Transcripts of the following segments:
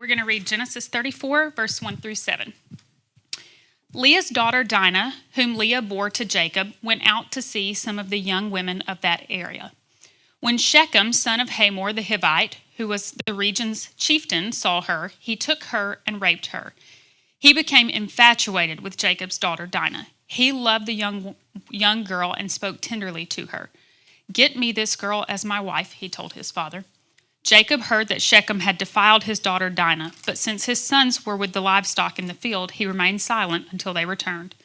We're going to read Genesis 34, verse 1 through 7. Leah's daughter Dinah, whom Leah bore to Jacob, went out to see some of the young women of that area. When Shechem, son of Hamor the Hivite, who was the region's chieftain, saw her, he took her and raped her. He became infatuated with Jacob's daughter Dinah. He loved the young girl and spoke tenderly to her. "Get me this girl as my wife," he told his father. Jacob heard that Shechem had defiled his daughter Dinah, but since his sons were with the livestock in the field, he remained silent until they returned.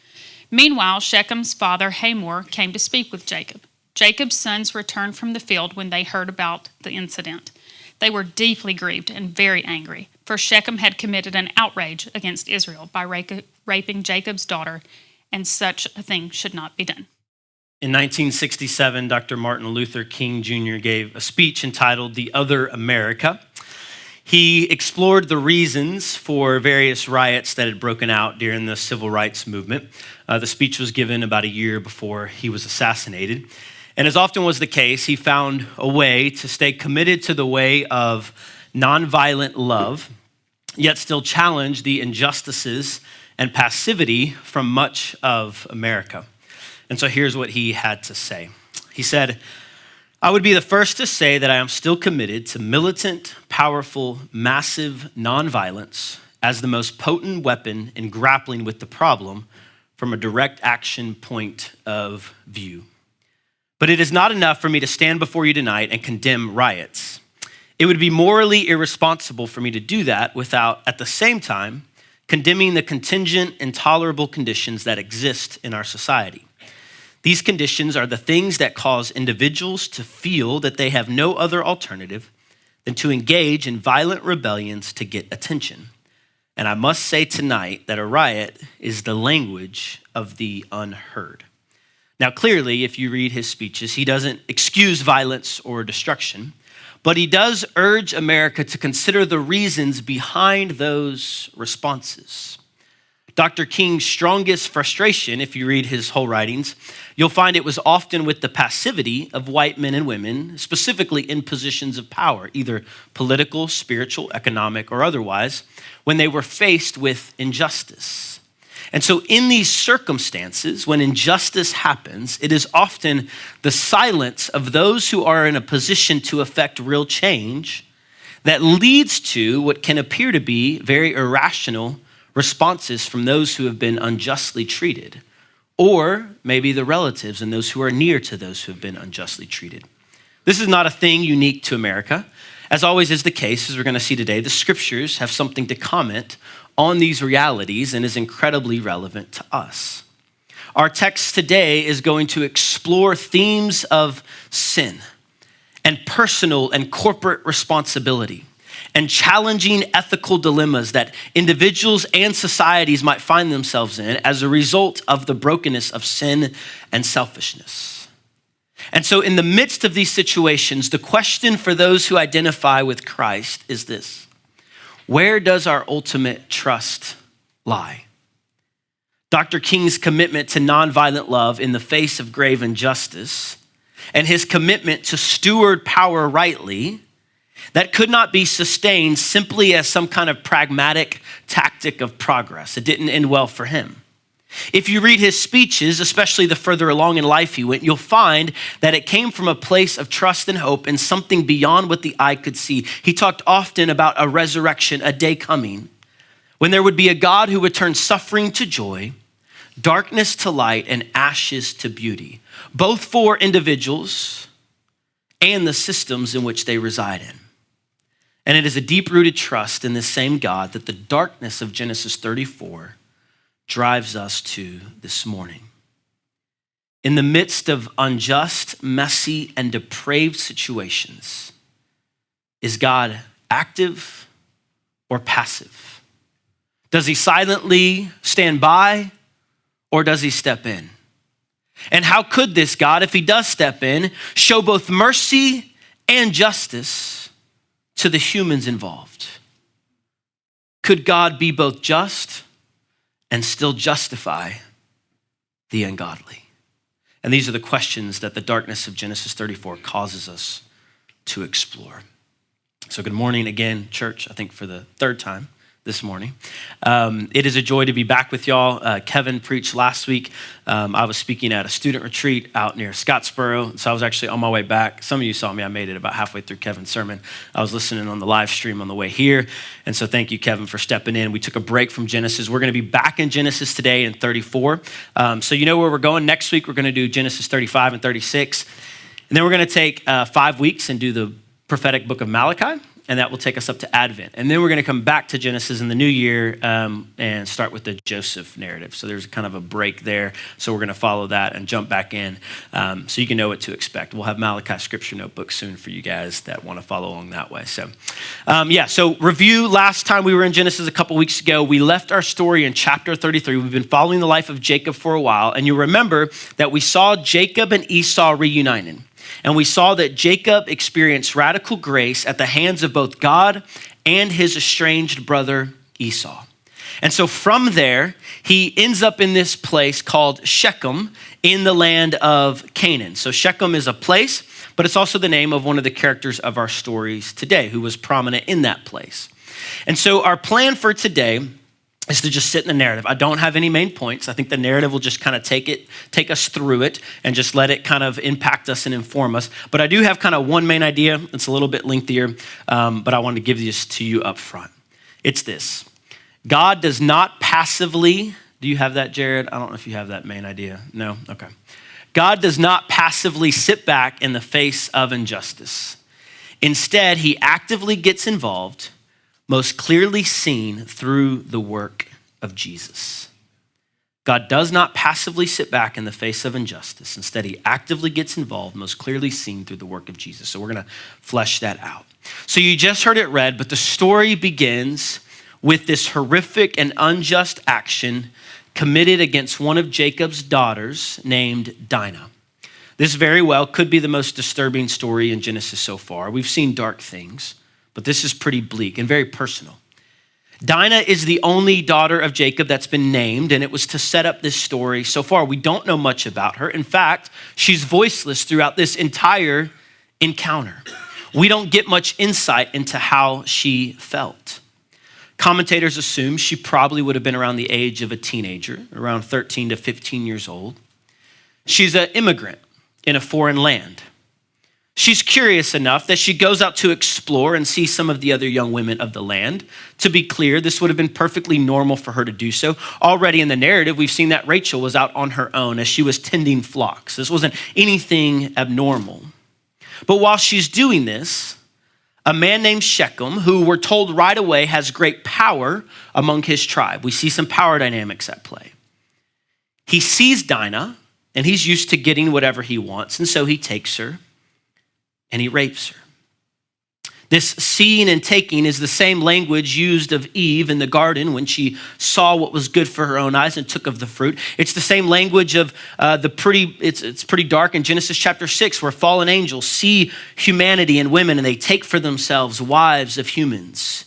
Meanwhile, Shechem's father Hamor came to speak with Jacob. Jacob's sons returned from the field when they heard about the incident. They were deeply grieved and very angry, for Shechem had committed an outrage against Israel by raping Jacob's daughter, and such a thing should not be done. In 1967, Dr. Martin Luther King Jr. gave a speech entitled "The Other America." He explored the reasons for various riots that had broken out during the civil rights movement. The speech was given about a year before he was assassinated. And as often was the case, he found a way to stay committed to the way of nonviolent love, yet still challenge the injustices and passivity from much of America. And so here's what he had to say. He said, "I would be the first to say that I am still committed to militant, powerful, massive nonviolence as the most potent weapon in grappling with the problem from a direct action point of view. But it is not enough for me to stand before you tonight and condemn riots. It would be morally irresponsible for me to do that without, at the same time, condemning the contingent, intolerable conditions that exist in our society. These conditions are the things that cause individuals to feel that they have no other alternative than to engage in violent rebellions to get attention. And I must say tonight that a riot is the language of the unheard." Now, clearly, if you read his speeches, he doesn't excuse violence or destruction, but he does urge America to consider the reasons behind those responses. Dr. King's strongest frustration, if you read his whole writings, you'll find it was often with the passivity of white men and women, specifically in positions of power, either political, spiritual, economic, or otherwise, when they were faced with injustice. And so in these circumstances, when injustice happens, it is often the silence of those who are in a position to affect real change that leads to what can appear to be very irrational responses from those who have been unjustly treated, or maybe the relatives and those who are near to those who have been unjustly treated. This is not a thing unique to America. As always is the case, as we're going to see today, the scriptures have something to comment on these realities and is incredibly relevant to us. Our text today is going to explore themes of sin and personal and corporate responsibility, and challenging ethical dilemmas that individuals and societies might find themselves in as a result of the brokenness of sin and selfishness. And so in the midst of these situations, the question for those who identify with Christ is this: where does our ultimate trust lie? Dr. King's commitment to nonviolent love in the face of grave injustice and his commitment to steward power rightly, that could not be sustained simply as some kind of pragmatic tactic of progress. It didn't end well for him. If you read his speeches, especially the further along in life he went, you'll find that it came from a place of trust and hope in something beyond what the eye could see. He talked often about a resurrection, a day coming, when there would be a God who would turn suffering to joy, darkness to light, and ashes to beauty, both for individuals and the systems in which they reside in. And it is a deep-rooted trust in this same God that the darkness of Genesis 34 drives us to this morning. In the midst of unjust, messy, and depraved situations, is God active or passive? Does he silently stand by, or does he step in? And how could this God, if he does step in, show both mercy and justice to the humans involved? Could God be both just and still justify the ungodly? And these are the questions that the darkness of Genesis 34 causes us to explore. So good morning again, church, I think for the third time this morning. It is a joy to be back with y'all. Kevin preached last week. I was speaking at a student retreat out near Scottsboro, so I was actually on my way back. Some of you saw me. I made it about halfway through Kevin's sermon. I was listening on the live stream on the way here, and so thank you, Kevin, for stepping in. We took a break from Genesis. We're going to be back in Genesis today in 34. So you know where we're going. Next week, we're going to do Genesis 35 and 36, and then we're going to take 5 weeks and do the prophetic book of Malachi, and that will take us up to Advent. And then we're going to come back to Genesis in the new year and start with the Joseph narrative. So there's kind of a break there. So we're going to follow that and jump back in so you can know what to expect. We'll have Malachi scripture notebooks soon for you guys that want to follow along that way. So so review. Last time we were in Genesis a couple weeks ago, we left our story in chapter 33. We've been following the life of Jacob for a while. And you remember that we saw Jacob and Esau reunited. And we saw that Jacob experienced radical grace at the hands of both God and his estranged brother Esau. And so from there, he ends up in this place called Shechem in the land of Canaan. So Shechem is a place, but it's also the name of one of the characters of our stories today who was prominent in that place. And so our plan for today is to just sit in the narrative. I don't have any main points. I think the narrative will just kind of take us through it and just let it kind of impact us and inform us. But I do have kind of one main idea. It's a little bit lengthier, but I wanted to give this to you up front. It's this. God does not passively, do you have that, Jared? I don't know if you have that main idea. No? Okay. God does not passively sit back in the face of injustice. Instead, he actively gets involved, most clearly seen through the work of Jesus. God does not passively sit back in the face of injustice. Instead, he actively gets involved, most clearly seen through the work of Jesus. So we're going to flesh that out. So you just heard it read, but the story begins with this horrific and unjust action committed against one of Jacob's daughters named Dinah. This very well could be the most disturbing story in Genesis so far. We've seen dark things, but this is pretty bleak and very personal. Dinah is the only daughter of Jacob that's been named, and it was to set up this story. So far, we don't know much about her. In fact, she's voiceless throughout this entire encounter. We don't get much insight into how she felt. Commentators assume she probably would have been around the age of a teenager, around 13 to 15 years old. She's an immigrant in a foreign land. She's curious enough that she goes out to explore and see some of the other young women of the land. To be clear, this would have been perfectly normal for her to do so. Already in the narrative, we've seen that Rachel was out on her own as she was tending flocks. This wasn't anything abnormal. But while she's doing this, a man named Shechem, who we're told right away has great power among his tribe. We see some power dynamics at play. He sees Dinah, and he's used to getting whatever he wants, and so he takes her and he rapes her. This seeing and taking is the same language used of Eve in the garden when she saw what was good for her own eyes and took of the fruit. It's the same language of it's pretty dark in Genesis chapter 6 where fallen angels see humanity and women and they take for themselves wives of humans.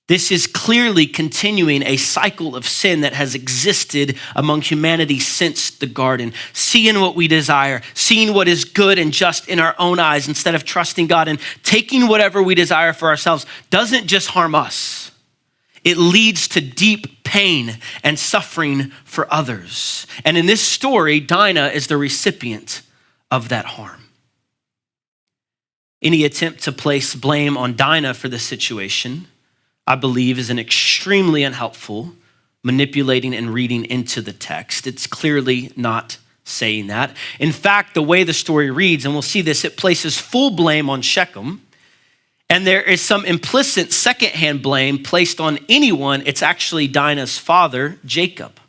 This is clearly continuing a cycle of sin that has existed among humanity since the garden. Seeing what we desire, seeing what is good and just in our own eyes instead of trusting God, and taking whatever we desire for ourselves doesn't just harm us. It leads to deep pain and suffering for others. And in this story, Dinah is the recipient of that harm. Any attempt to place blame on Dinah for the situation, I believe, is an extremely unhelpful, manipulating and reading into the text. It's clearly not saying that. In fact, the way the story reads, and we'll see this, it places full blame on Shechem, and there is some implicit secondhand blame placed on anyone. It's actually Dinah's father, Jacob.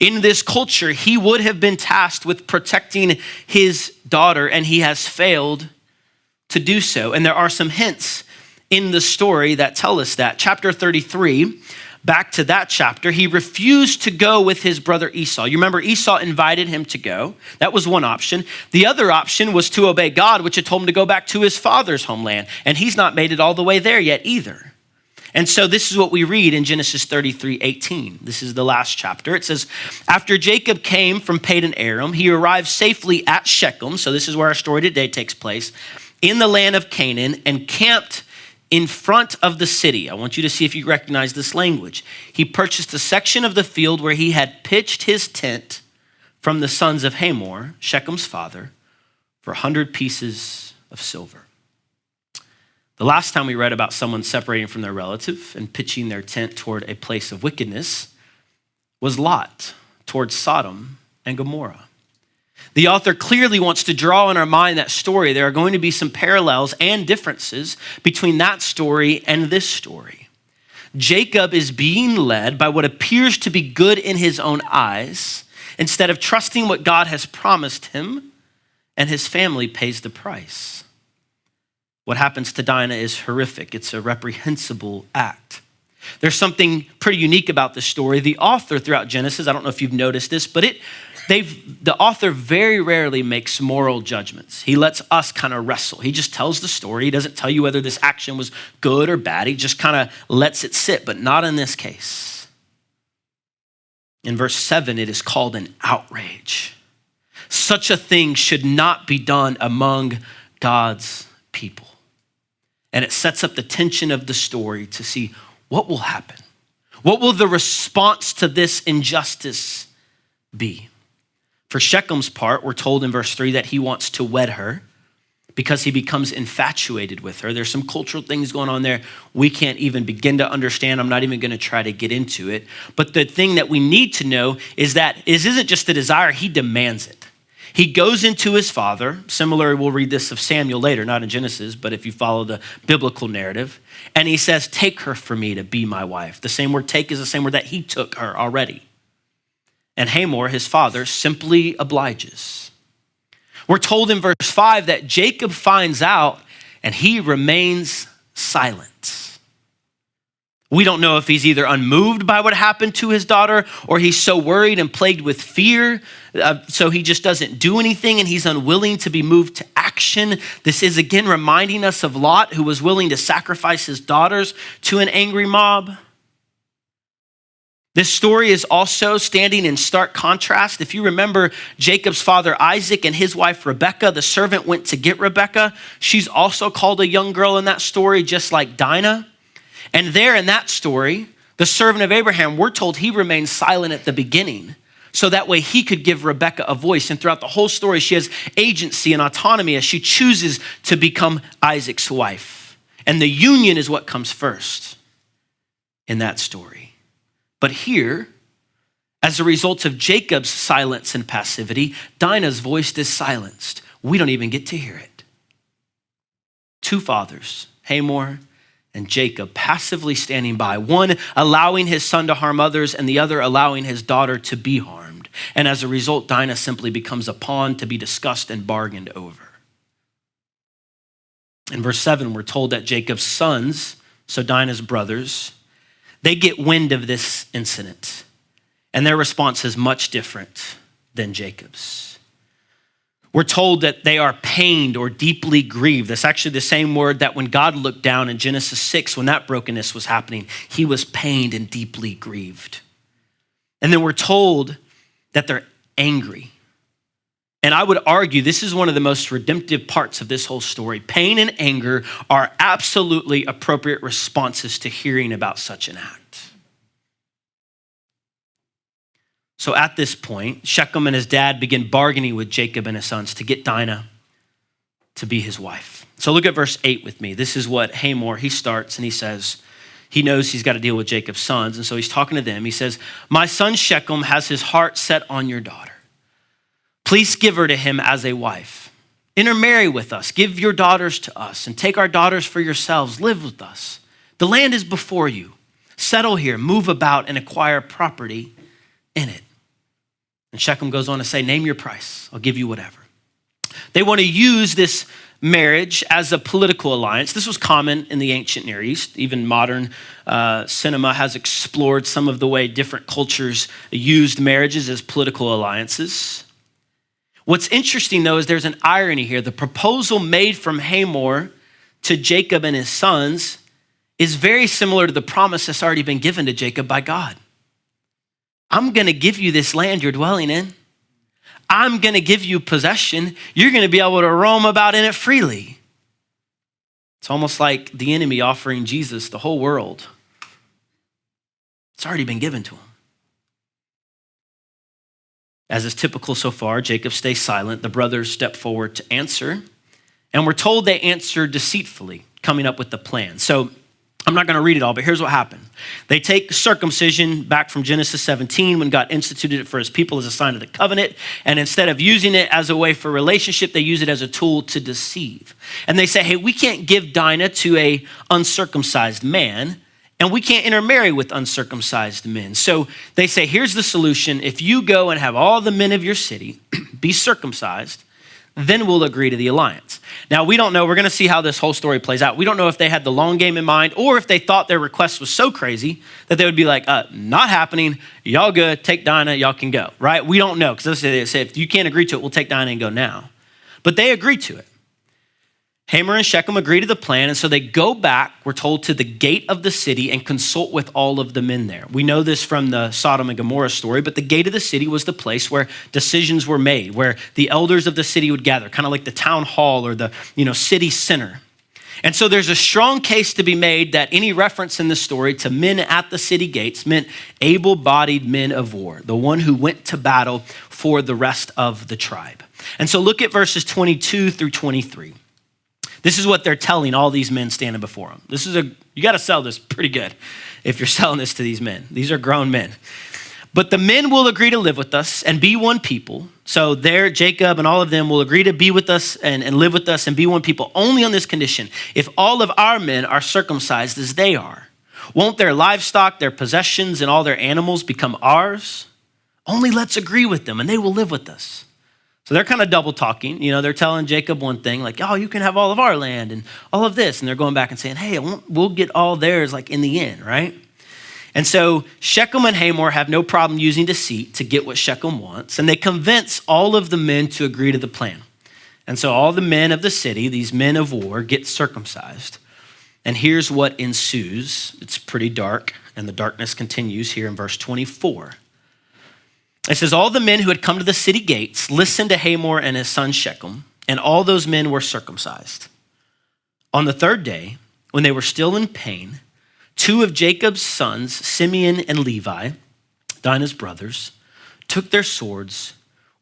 In this culture, he would have been tasked with protecting his daughter, and he has failed to do so. And there are some hints in the story that tell us that. Chapter 33, back to that chapter, he refused to go with his brother Esau. You remember Esau invited him to go. That was one option. The other option was to obey God, which had told him to go back to his father's homeland. And he's not made it all the way there yet either. And so this is what we read in Genesis 33:18. This is the last chapter. It says, after Jacob came from Padan Aram, he arrived safely at Shechem. So this is where our story today takes place. in the land of Canaan and camped in front of the city. I want you to see if you recognize this language. He purchased a section of the field where he had pitched his tent from the sons of Hamor, Shechem's father, for 100 pieces of silver. The last time we read about someone separating from their relative and pitching their tent toward a place of wickedness was Lot, towards Sodom and Gomorrah. The author clearly wants to draw in our mind that story. There are going to be some parallels and differences between that story and this story. Jacob is being led by what appears to be good in his own eyes instead of trusting what God has promised him, and his family pays the price. What happens to Dinah is horrific. It's a reprehensible act. There's something pretty unique about this story. The author throughout Genesis, I don't know if you've noticed this, but the author very rarely makes moral judgments. He lets us kind of wrestle. He just tells the story. He doesn't tell you whether this action was good or bad. He just kind of lets it sit, but not in this case. In verse 7, it is called an outrage. Such a thing should not be done among God's people. And it sets up the tension of the story to see what will happen. What will the response to this injustice be? For Shechem's part, we're told in verse 3 that he wants to wed her because he becomes infatuated with her. There's some cultural things going on there we can't even begin to understand. I'm not even going to try to get into it. But the thing that we need to know is that it isn't just a desire, he demands it. He goes into his father, similar, we'll read this of Samuel later, not in Genesis, but if you follow the biblical narrative, and he says, take her for me to be my wife. The same word take is the same word that he took her already. And Hamor, his father, simply obliges. We're told in verse 5 that Jacob finds out and he remains silent. We don't know if he's either unmoved by what happened to his daughter or he's so worried and plagued with fear, so he just doesn't do anything and he's unwilling to be moved to action. This is again reminding us of Lot, who was willing to sacrifice his daughters to an angry mob. This story is also standing in stark contrast. If you remember Jacob's father Isaac and his wife Rebekah, the servant went to get Rebekah. She's also called a young girl in that story, just like Dinah. And there in that story, the servant of Abraham, we're told he remained silent at the beginning, so that way he could give Rebekah a voice. And throughout the whole story, she has agency and autonomy as she chooses to become Isaac's wife. And the union is what comes first in that story. But here, as a result of Jacob's silence and passivity, Dinah's voice is silenced. We don't even get to hear it. Two fathers, Hamor and Jacob, passively standing by, one allowing his son to harm others and the other allowing his daughter to be harmed. And as a result, Dinah simply becomes a pawn to be discussed and bargained over. In verse 7, we're told that Jacob's sons, so Dinah's brothers, they get wind of this incident, and their response is much different than Jacob's. We're told that they are pained or deeply grieved. That's actually the same word that when God looked down in Genesis 6, when that brokenness was happening, he was pained and deeply grieved. And then we're told that they're angry. And I would argue this is one of the most redemptive parts of this whole story. Pain and anger are absolutely appropriate responses to hearing about such an act. So at this point, Shechem and his dad begin bargaining with Jacob and his sons to get Dinah to be his wife. So look at verse 8 with me. This is what Hamor, he starts and he says, he knows he's got to deal with Jacob's sons. And so he's talking to them. He says, my son Shechem has his heart set on your daughter. Please give her to him as a wife. Intermarry with us. Give your daughters to us and take our daughters for yourselves. Live with us. The land is before you. Settle here, move about, and acquire property in it. And Shechem goes on to say, name your price. I'll give you whatever. They want to use this marriage as a political alliance. This was common in the ancient Near East. Even modern cinema has explored some of the way different cultures used marriages as political alliances. What's interesting, though, is there's an irony here. The proposal made from Hamor to Jacob and his sons is very similar to the promise that's already been given to Jacob by God. I'm going to give you this land you're dwelling in. I'm going to give you possession. You're going to be able to roam about in it freely. It's almost like the enemy offering Jesus the whole world. It's already been given to him. As is typical so far, Jacob stays silent. The brothers step forward to answer, and we're told they answer deceitfully, coming up with the plan. So I'm not going to read it all, but here's what happened. They take circumcision back from Genesis 17 when God instituted it for his people as a sign of the covenant. And instead of using it as a way for relationship, they use it as a tool to deceive. And they say, hey, we can't give Dinah to a uncircumcised man, and we can't intermarry with uncircumcised men. So they say, here's the solution. If you go and have all the men of your city be circumcised, then we'll agree to the alliance. Now, we don't know. We're going to see how this whole story plays out. We don't know if they had the long game in mind or if they thought their request was so crazy that they would be like, not happening. Y'all good. Take Dinah. Y'all can go, right? We don't know, because they say, if you can't agree to it, we'll take Dinah and go now. But they agreed to it. Hamor and Shechem agree to the plan, and so they go back, we're told, to the gate of the city and consult with all of the men there. We know this from the Sodom and Gomorrah story, but the gate of the city was the place where decisions were made, where the elders of the city would gather, kind of like the town hall or the city center. And so there's a strong case to be made that any reference in the story to men at the city gates meant able-bodied men of war, the one who went to battle for the rest of the tribe. And so look at verses 22 through 23. This is what they're telling all these men standing before them. You got to sell this pretty good if you're selling this to these men. These are grown men. But the men will agree to live with us and be one people. So there, Jacob and all of them will agree to be with us and live with us and be one people only on this condition. If all of our men are circumcised as they are, won't their livestock, their possessions, and all their animals become ours? Only let's agree with them and they will live with us. So they're kind of double talking. They're telling Jacob one thing, like, oh, you can have all of our land and all of this. And they're going back and saying, hey, we'll get all theirs like in the end, right? And so Shechem and Hamor have no problem using deceit to get what Shechem wants. And they convince all of the men to agree to the plan. And so all the men of the city, these men of war, get circumcised. And here's what ensues. It's pretty dark, and the darkness continues here in verse 24. It says, all the men who had come to the city gates listened to Hamor and his son Shechem, and all those men were circumcised. On the third day, when they were still in pain, two of Jacob's sons, Simeon and Levi, Dinah's brothers, took their swords,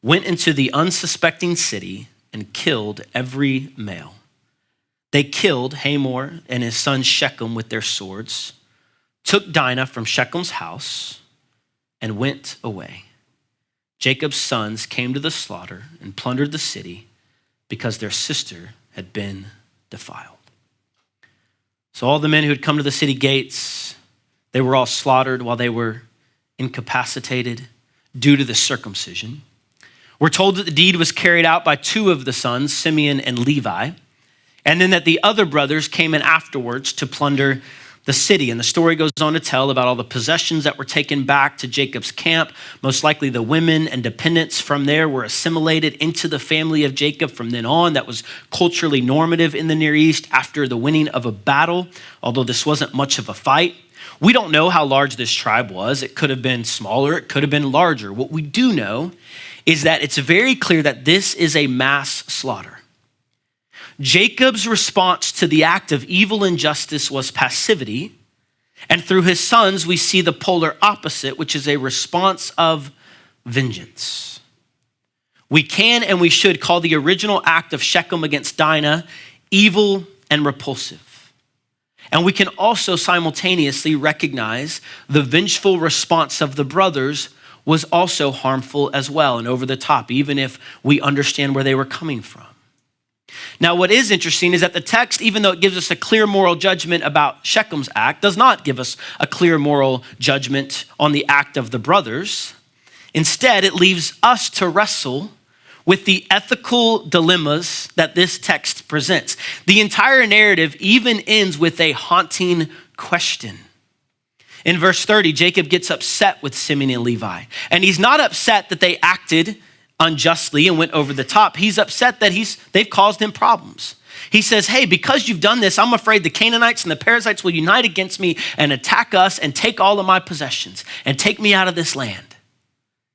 went into the unsuspecting city, and killed every male. They killed Hamor and his son Shechem with their swords, took Dinah from Shechem's house, and went away. Jacob's sons came to the slaughter and plundered the city because their sister had been defiled. So all the men who had come to the city gates, they were all slaughtered while they were incapacitated due to the circumcision. We're told that the deed was carried out by two of the sons, Simeon and Levi, and then that the other brothers came in afterwards to plunder the city. And the story goes on to tell about all the possessions that were taken back to Jacob's camp. Most likely the women and dependents from there were assimilated into the family of Jacob from then on. That was culturally normative in the Near East after the winning of a battle, although this wasn't much of a fight. We don't know how large this tribe was. It could have been smaller. It could have been larger. What we do know is that it's very clear that this is a mass slaughter. Jacob's response to the act of evil injustice was passivity. And through his sons, we see the polar opposite, which is a response of vengeance. We can and we should call the original act of Shechem against Dinah evil and repulsive. And we can also simultaneously recognize the vengeful response of the brothers was also harmful as well and over the top, even if we understand where they were coming from. Now, what is interesting is that the text, even though it gives us a clear moral judgment about Shechem's act, does not give us a clear moral judgment on the act of the brothers. Instead, it leaves us to wrestle with the ethical dilemmas that this text presents. The entire narrative even ends with a haunting question. In verse 30, Jacob gets upset with Simeon and Levi, and he's not upset that they acted unjustly and went over the top. He's upset that they've caused him problems. He says, hey, because you've done this, I'm afraid the Canaanites and the Perizzites will unite against me and attack us and take all of my possessions and take me out of this land.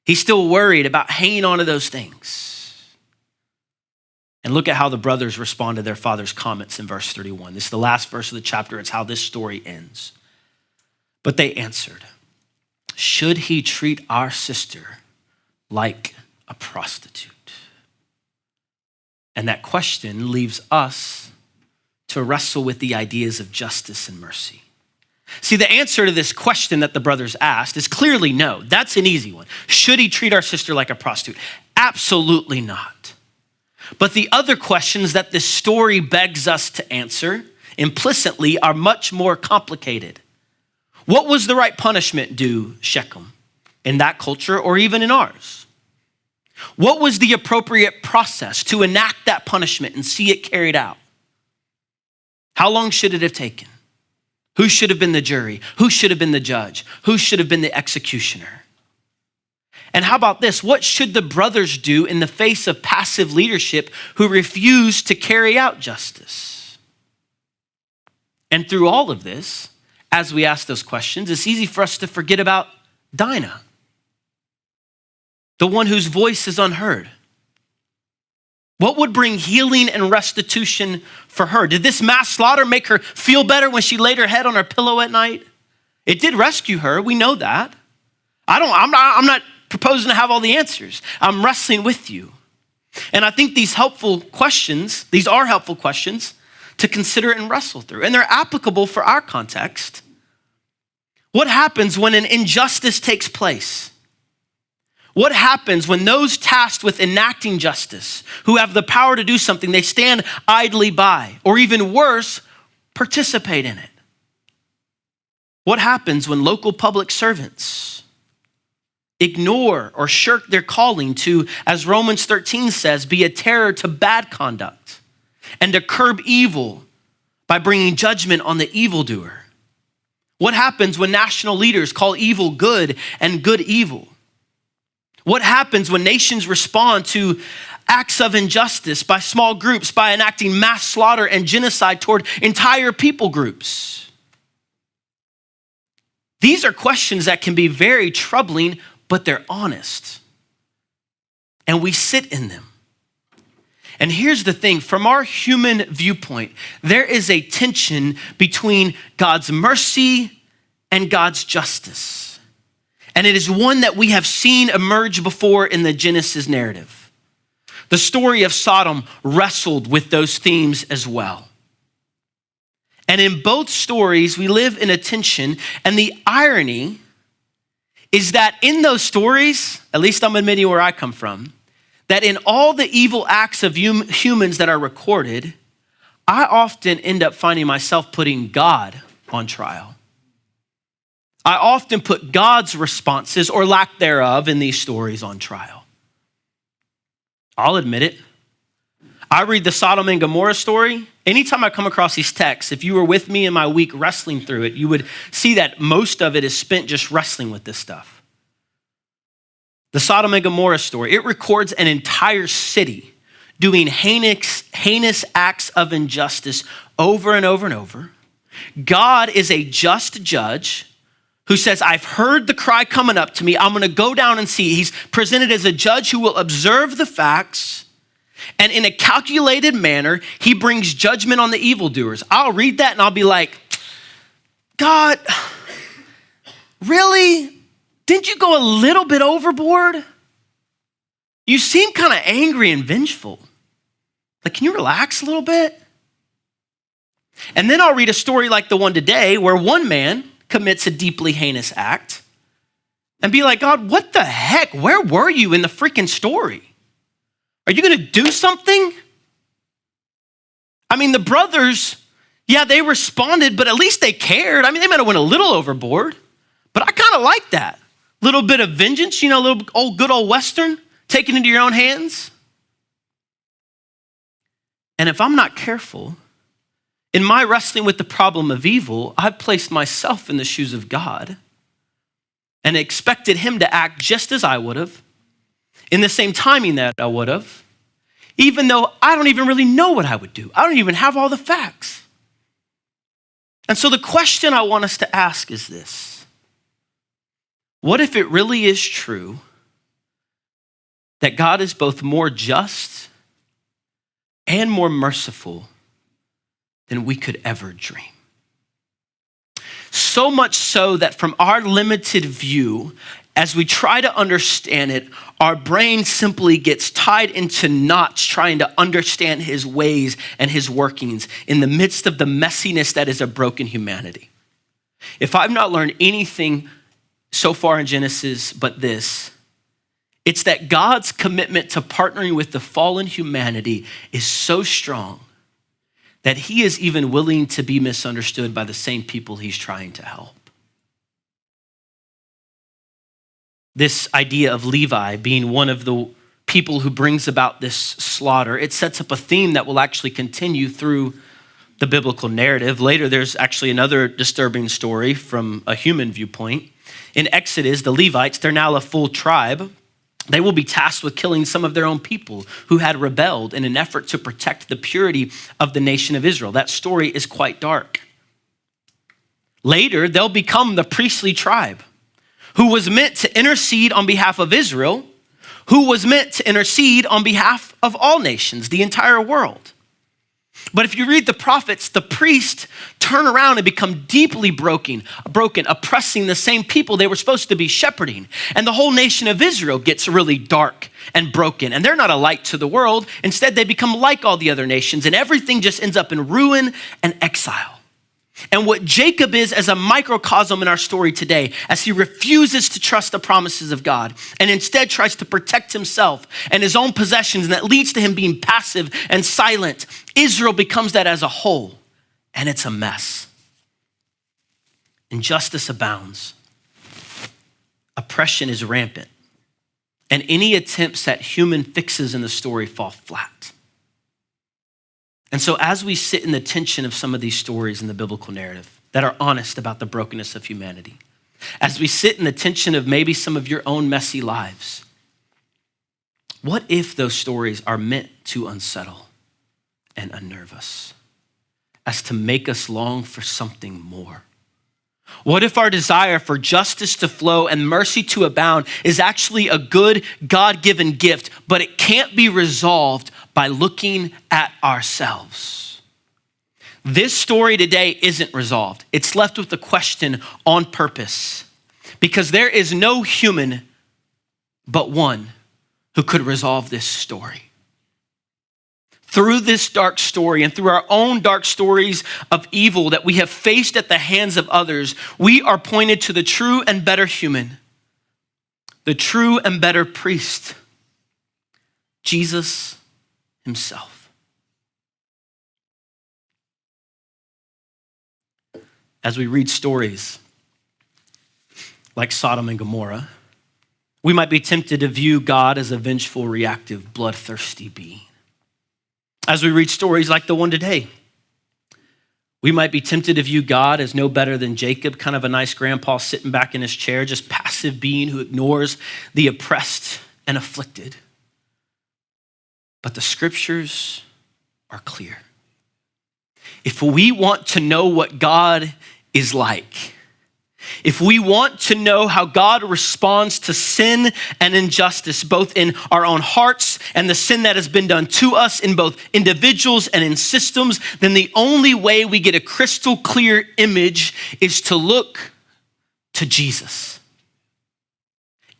He's still worried about hanging on to those things. And look at how the brothers respond to their father's comments in verse 31. This is the last verse of the chapter. It's how this story ends. But they answered, should he treat our sister like a prostitute? And that question leaves us to wrestle with the ideas of justice and mercy. See, the answer to this question that the brothers asked is clearly no. That's an easy one. Should he treat our sister like a prostitute? Absolutely not. But the other questions that this story begs us to answer implicitly are much more complicated. What was the right punishment due Shechem in that culture or even in ours? What was the appropriate process to enact that punishment and see it carried out? How long should it have taken? Who should have been the jury? Who should have been the judge? Who should have been the executioner? And how about this? What should the brothers do in the face of passive leadership who refuse to carry out justice? And through all of this, as we ask those questions, it's easy for us to forget about Dinah, the one whose voice is unheard. What would bring healing and restitution for her? Did this mass slaughter make her feel better when she laid her head on her pillow at night? It did rescue her. We know that. I'm not proposing to have all the answers. I'm wrestling with you. And I think these are helpful questions to consider and wrestle through. And they're applicable for our context. What happens when an injustice takes place? What happens when those tasked with enacting justice, who have the power to do something, they stand idly by, or even worse, participate in it? What happens when local public servants ignore or shirk their calling to, as Romans 13 says, be a terror to bad conduct and to curb evil by bringing judgment on the evildoer? What happens when national leaders call evil good and good evil? What happens when nations respond to acts of injustice by small groups, by enacting mass slaughter and genocide toward entire people groups? These are questions that can be very troubling, but they're honest. And we sit in them. And here's the thing, from our human viewpoint, there is a tension between God's mercy and God's justice. And it is one that we have seen emerge before in the Genesis narrative. The story of Sodom wrestled with those themes as well. And in both stories, we live in a tension, and the irony is that in those stories, at least I'm admitting where I come from, that in all the evil acts of humans that are recorded, I often end up finding myself putting God on trial. I often put God's responses or lack thereof in these stories on trial. I'll admit it. I read the Sodom and Gomorrah story. Anytime I come across these texts, if you were with me in my week wrestling through it, you would see that most of it is spent just wrestling with this stuff. The Sodom and Gomorrah story, it records an entire city doing heinous acts of injustice over and over and over. God is a just judge who says, I've heard the cry coming up to me. I'm going to go down and see. He's presented as a judge who will observe the facts, and in a calculated manner, he brings judgment on the evildoers. I'll read that and I'll be like, God, really? Didn't you go a little bit overboard? You seem kind of angry and vengeful. Like, can you relax a little bit? And then I'll read a story like the one today where one man commits a deeply heinous act and be like, God, what the heck? Where were you in the freaking story? Are you going to do something? I mean, the brothers, yeah, they responded, but at least they cared. I mean, they might have went a little overboard, but I kind of like that. Little bit of vengeance, a little good old Western, taken into your own hands. And if I'm not careful, in my wrestling with the problem of evil, I've placed myself in the shoes of God and expected him to act just as I would have, in the same timing that I would have, even though I don't even really know what I would do. I don't even have all the facts. And so the question I want us to ask is this. What if it really is true that God is both more just and more merciful than we could ever dream. So much so that from our limited view, as we try to understand it, our brain simply gets tied into knots trying to understand his ways and his workings in the midst of the messiness that is a broken humanity. If I've not learned anything so far in Genesis but this, it's that God's commitment to partnering with the fallen humanity is so strong that he is even willing to be misunderstood by the same people he's trying to help. This idea of Levi being one of the people who brings about this slaughter, it sets up a theme that will actually continue through the biblical narrative. Later, there's actually another disturbing story from a human viewpoint. In Exodus, the Levites, they're now a full tribe. They will be tasked with killing some of their own people who had rebelled in an effort to protect the purity of the nation of Israel. That story is quite dark. Later, they'll become the priestly tribe who was meant to intercede on behalf of Israel, who was meant to intercede on behalf of all nations, the entire world. But if you read the prophets, the priests turn around and become deeply broken, oppressing the same people they were supposed to be shepherding. And the whole nation of Israel gets really dark and broken. And they're not a light to the world. Instead, they become like all the other nations. And everything just ends up in ruin and exile. And what Jacob is as a microcosm in our story today, as he refuses to trust the promises of God and instead tries to protect himself and his own possessions, and that leads to him being passive and silent, Israel becomes that as a whole, and it's a mess. Injustice abounds. Oppression is rampant. And any attempts at human fixes in the story fall flat. And so as we sit in the tension of some of these stories in the biblical narrative that are honest about the brokenness of humanity, as we sit in the tension of maybe some of your own messy lives, what if those stories are meant to unsettle and unnerve us, as to make us long for something more? What if our desire for justice to flow and mercy to abound is actually a good God-given gift, but it can't be resolved by looking at ourselves? This story today isn't resolved. It's left with the question on purpose, because there is no human but one who could resolve this story. Through this dark story and through our own dark stories of evil that we have faced at the hands of others, we are pointed to the true and better human, the true and better priest, Jesus himself. As we read stories like Sodom and Gomorrah, we might be tempted to view God as a vengeful, reactive, bloodthirsty being. As we read stories like the one today, we might be tempted to view God as no better than Jacob, kind of a nice grandpa sitting back in his chair, just passive being who ignores the oppressed and afflicted. But the scriptures are clear. If we want to know what God is like, if we want to know how God responds to sin and injustice, both in our own hearts and the sin that has been done to us in both individuals and in systems, then the only way we get a crystal clear image is to look to Jesus.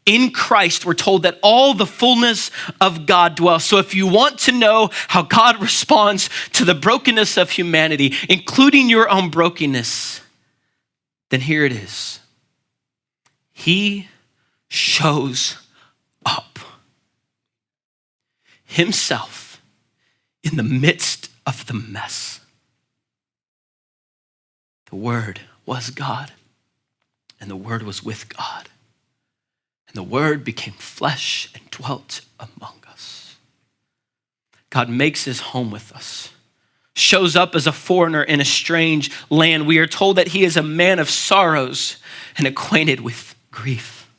In Christ, we're told that all the fullness of God dwells. So if you want to know how God responds to the brokenness of humanity, including your own brokenness, then here it is. He shows up himself in the midst of the mess. The Word was God, and the Word was with God, and the Word became flesh and dwelt among us. God makes his home with us, shows up as a foreigner in a strange land. We are told that he is a man of sorrows and acquainted with grief.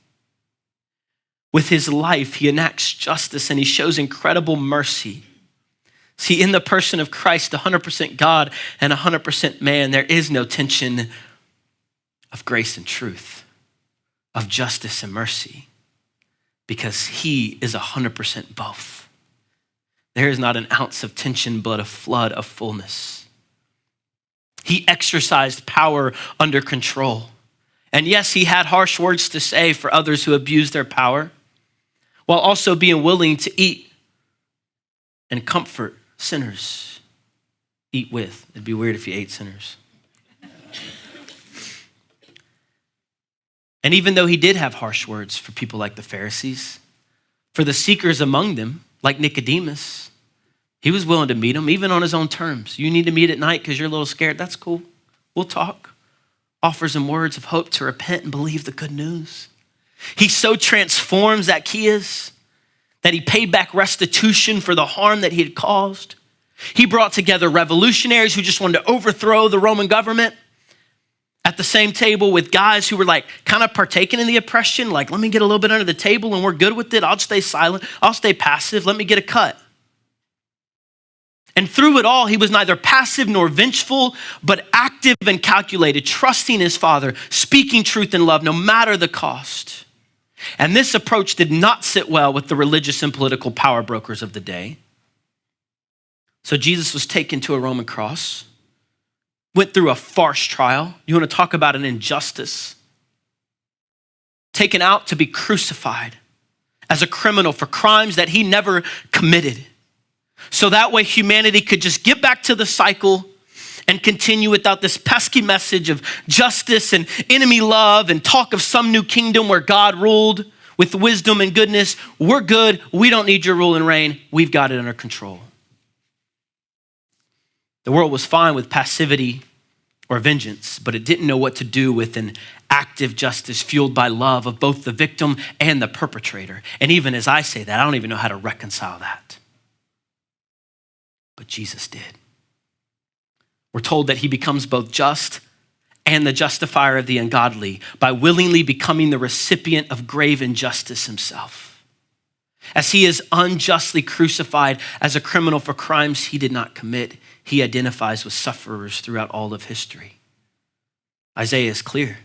With his life, he enacts justice and he shows incredible mercy. See, in the person of Christ, 100% God and 100% man, there is no tension of grace and truth, of justice and mercy, because he is 100% both. there is not an ounce of tension, but a flood of fullness. He exercised power under control. And yes, he had harsh words to say for others who abused their power, while also being willing to eat and comfort sinners. Eat with. It'd be weird if you ate sinners. And even though he did have harsh words for people like the Pharisees, for the seekers among them, like Nicodemus, he was willing to meet them, even on his own terms. You need to meet at night because you're a little scared. That's cool. We'll talk. Offers them words of hope to repent and believe the good news. He so transforms Zacchaeus that he paid back restitution for the harm that he had caused. He brought together revolutionaries who just wanted to overthrow the Roman government at the same table with guys who were like kind of partaking in the oppression. Like, let me get a little bit under the table and we're good with it. I'll stay silent. I'll stay passive. Let me get a cut. And through it all, he was neither passive nor vengeful, but active and calculated, trusting his Father, speaking truth in love, no matter the cost. And this approach did not sit well with the religious and political power brokers of the day. So Jesus was taken to a Roman cross, went through a farce trial. You want to talk about an injustice? Taken out to be crucified as a criminal for crimes that he never committed. So that way humanity could just get back to the cycle and continue without this pesky message of justice and enemy love and talk of some new kingdom where God ruled with wisdom and goodness. We're good. We don't need your rule and reign. We've got it under control. The world was fine with passivity or vengeance, but it didn't know what to do with an active justice fueled by love of both the victim and the perpetrator. And even as I say that, I don't even know how to reconcile that. But Jesus did. We're told that he becomes both just and the justifier of the ungodly by willingly becoming the recipient of grave injustice himself. As he is unjustly crucified as a criminal for crimes he did not commit, he identifies with sufferers throughout all of history. Isaiah is clear.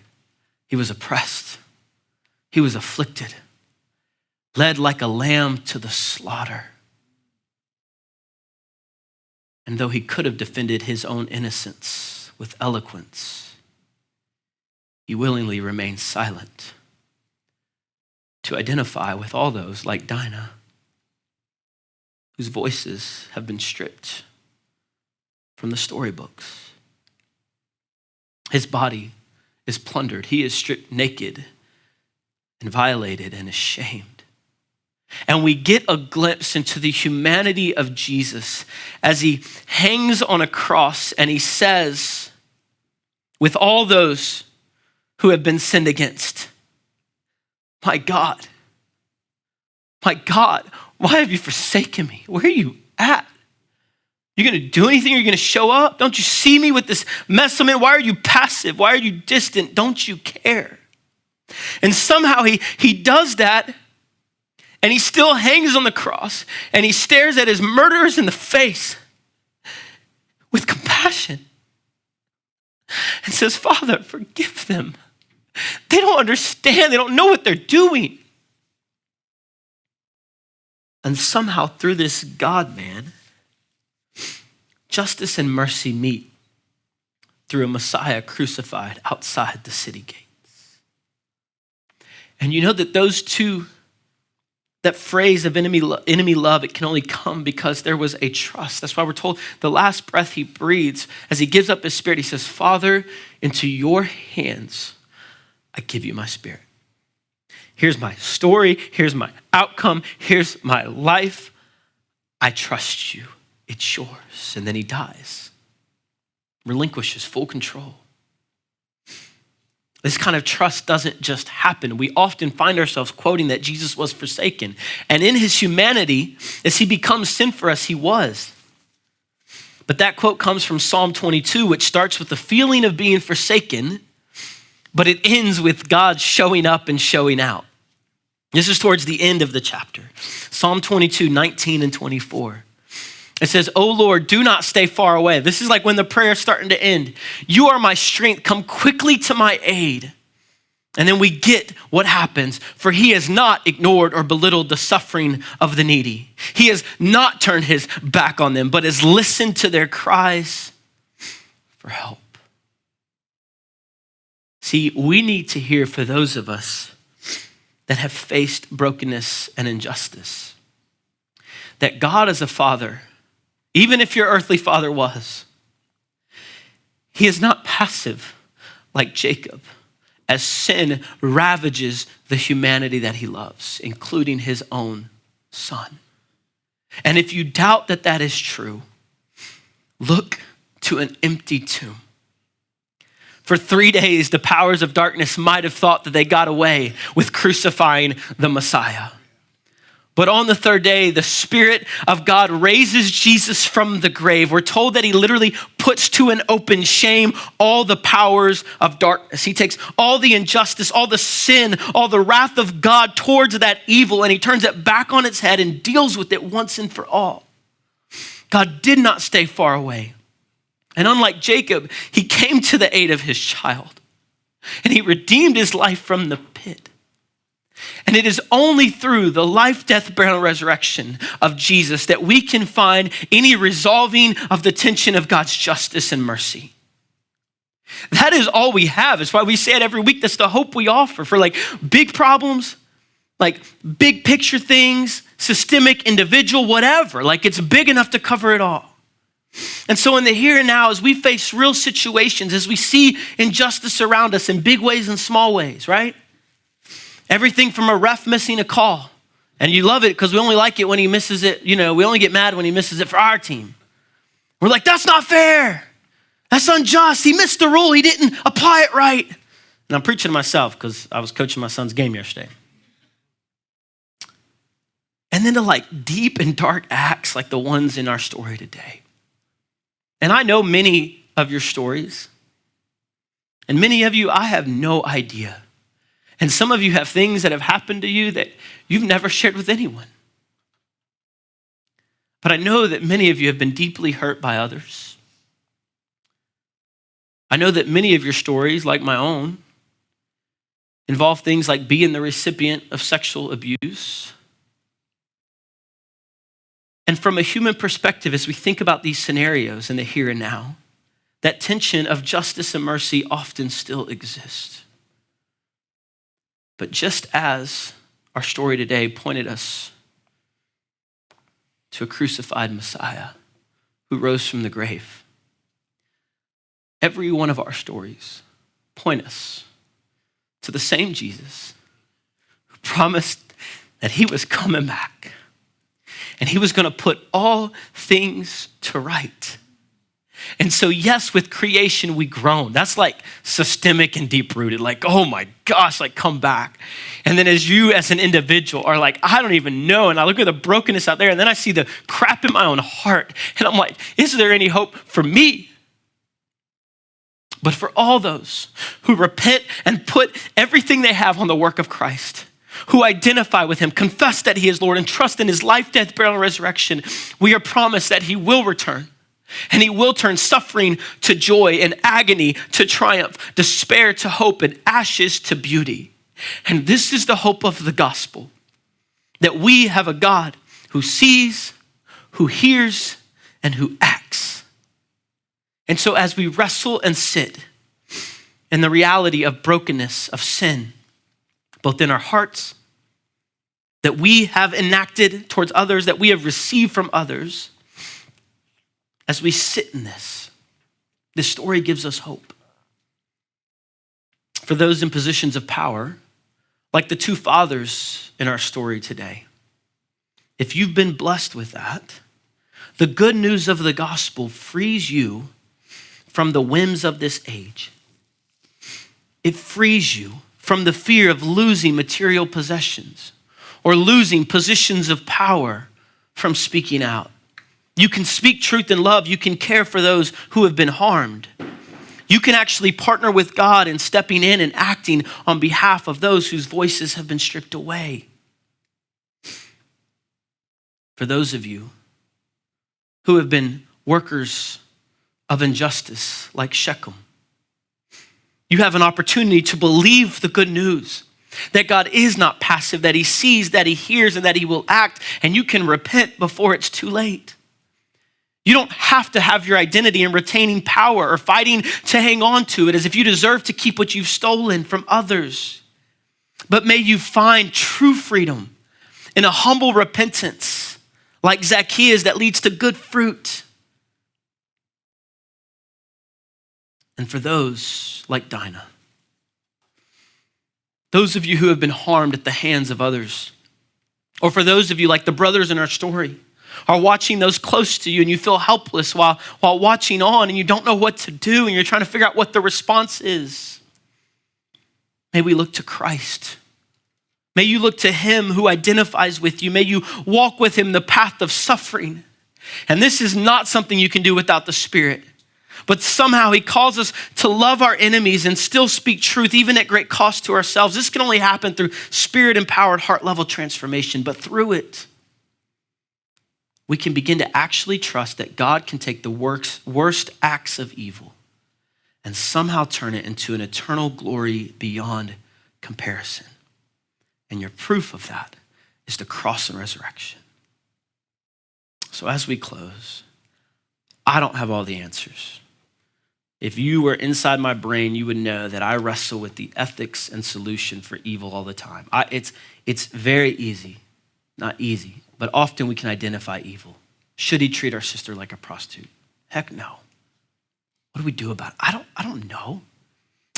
He was oppressed. He was afflicted, led like a lamb to the slaughter. And though he could have defended his own innocence with eloquence, he willingly remained silent to identify with all those like Dinah, whose voices have been stripped from the storybooks. His body is plundered. He is stripped naked and violated and ashamed. And we get a glimpse into the humanity of Jesus as he hangs on a cross and he says, with all those who have been sinned against, my God, why have you forsaken me? Where are you at? You're going to do anything? You're going to show up? Don't you see me with this mess I'm in? Why are you passive? Why are you distant? Don't you care? And somehow he does that. And he still hangs on the cross and he stares at his murderers in the face with compassion and says, Father, forgive them. They don't understand. They don't know what they're doing. And somehow through this God-man, justice and mercy meet through a Messiah crucified outside the city gates. And you know that those two, that phrase of enemy love, it can only come because there was a trust. That's why we're told the last breath he breathes, as he gives up his spirit, he says, Father, into your hands, I give you my spirit. Here's my story. Here's my outcome. Here's my life. I trust you. It's yours. And then he dies, relinquishes full control. This kind of trust doesn't just happen. We often find ourselves quoting that Jesus was forsaken. And in his humanity, as he becomes sin for us, he was. But that quote comes from Psalm 22, which starts with the feeling of being forsaken, but it ends with God showing up and showing out. This is towards the end of the chapter. Psalm 22, 19 and 24. It says, "O Lord, do not stay far away." This is like when the prayer is starting to end. "You are my strength. Come quickly to my aid. And then we get what happens. For he has not ignored or belittled the suffering of the needy. He has not turned his back on them, but has listened to their cries for help. See, we need to hear for those of us that have faced brokenness and injustice, that God is a father, even if your earthly father was. He is not passive like Jacob, as sin ravages the humanity that he loves, including his own son. And if you doubt that that is true, look to an empty tomb. For 3 days, the powers of darkness might have thought that they got away with crucifying the Messiah. But on the third day, the Spirit of God raises Jesus from the grave. We're told that he literally puts to an open shame all the powers of darkness. He takes all the injustice, all the sin, all the wrath of God towards that evil, and he turns it back on its head and deals with it once and for all. God did not stay far away. And unlike Jacob, he came to the aid of his child, and he redeemed his life from the pit. And it is only through the life, death, burial, and resurrection of Jesus that we can find any resolving of the tension of God's justice and mercy. That is all we have. It's why we say it every week. That's the hope we offer for like big problems, like big picture things, systemic, individual, whatever. Like it's big enough to cover it all. And so in the here and now, as we face real situations, as we see injustice around us in big ways and small ways, right? Everything from a ref missing a call. And you love it because we only like it when he misses it. You know, we only get mad when he misses it for our team. We're like, that's not fair. That's unjust. He missed the rule. He didn't apply it right. And I'm preaching to myself because I was coaching my son's game yesterday. And then to like deep and dark acts like the ones in our story today. And I know many of your stories. And many of you, I have no idea. And some of you have things that have happened to you that you've never shared with anyone. But I know that many of you have been deeply hurt by others. I know that many of your stories, like my own, involve things like being the recipient of sexual abuse. And from a human perspective, as we think about these scenarios in the here and now, that tension of justice and mercy often still exists. But just as our story today pointed us to a crucified Messiah who rose from the grave, every one of our stories point us to the same Jesus who promised that he was coming back and he was going to put all things to right. And so, yes, with creation, we groan. That's like systemic and deep rooted. Like, oh my gosh, like come back. And then as you as an individual are like, I don't even know. And I look at the brokenness out there and then I see the crap in my own heart. And I'm like, is there any hope for me? But for all those who repent and put everything they have on the work of Christ, who identify with him, confess that he is Lord, and trust in his life, death, burial, and resurrection, we are promised that he will return. And he will turn suffering to joy and agony to triumph, despair to hope, and ashes to beauty. And this is the hope of the gospel, that we have a God who sees, who hears, and who acts. And so as we wrestle and sit in the reality of brokenness, of sin, both in our hearts, that we have enacted towards others, that we have received from others, as we sit in this story gives us hope. For those in positions of power, like the two fathers in our story today, if you've been blessed with that, the good news of the gospel frees you from the whims of this age. It frees you from the fear of losing material possessions or losing positions of power from speaking out. You can speak truth in love. You can care for those who have been harmed. You can actually partner with God in stepping in and acting on behalf of those whose voices have been stripped away. For those of you who have been workers of injustice like Shechem, You have an opportunity to believe the good news that God is not passive, that he sees, that he hears, and that he will act, and you can repent before it's too late. You don't have to have your identity in retaining power or fighting to hang on to it as if you deserve to keep what you've stolen from others. But may you find true freedom in a humble repentance like Zacchaeus that leads to good fruit. And for those like Dinah, those of you who have been harmed at the hands of others, or for those of you like the brothers in our story, are watching those close to you and you feel helpless while watching on and you don't know what to do and you're trying to figure out what the response is. May we look to Christ. May you look to him who identifies with you. May you walk with him the path of suffering. And this is not something you can do without the Spirit. But somehow he calls us to love our enemies and still speak truth, even at great cost to ourselves. This can only happen through Spirit-empowered heart-level transformation. But through it, we can begin to actually trust that God can take the worst acts of evil and somehow turn it into an eternal glory beyond comparison. And your proof of that is the cross and resurrection. So as we close, I don't have all the answers. If you were inside my brain, you would know that I wrestle with the ethics and solution for evil all the time. It's very easy, not easy, but often we can identify evil. Should he treat our sister like a prostitute? Heck no. What do we do about it? I don't know.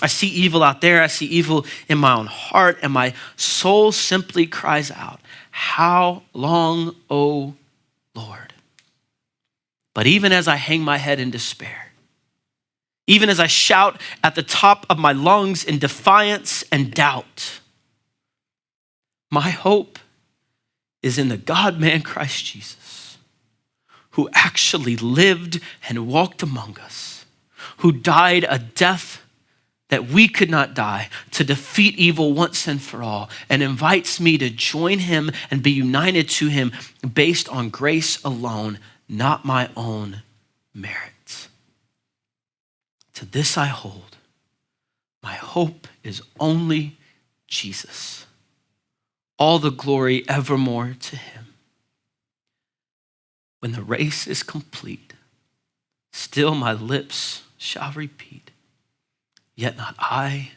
I see evil out there. I see evil in my own heart, and my soul simply cries out, how long, O Lord? But even as I hang my head in despair, even as I shout at the top of my lungs in defiance and doubt, my hope is in the God-man Christ Jesus, who actually lived and walked among us, who died a death that we could not die to defeat evil once and for all, and invites me to join him and be united to him based on grace alone, not my own merit. To this I hold. My hope is only Jesus. All the glory evermore to him. When the race is complete, still my lips shall repeat, yet not I,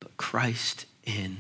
but Christ in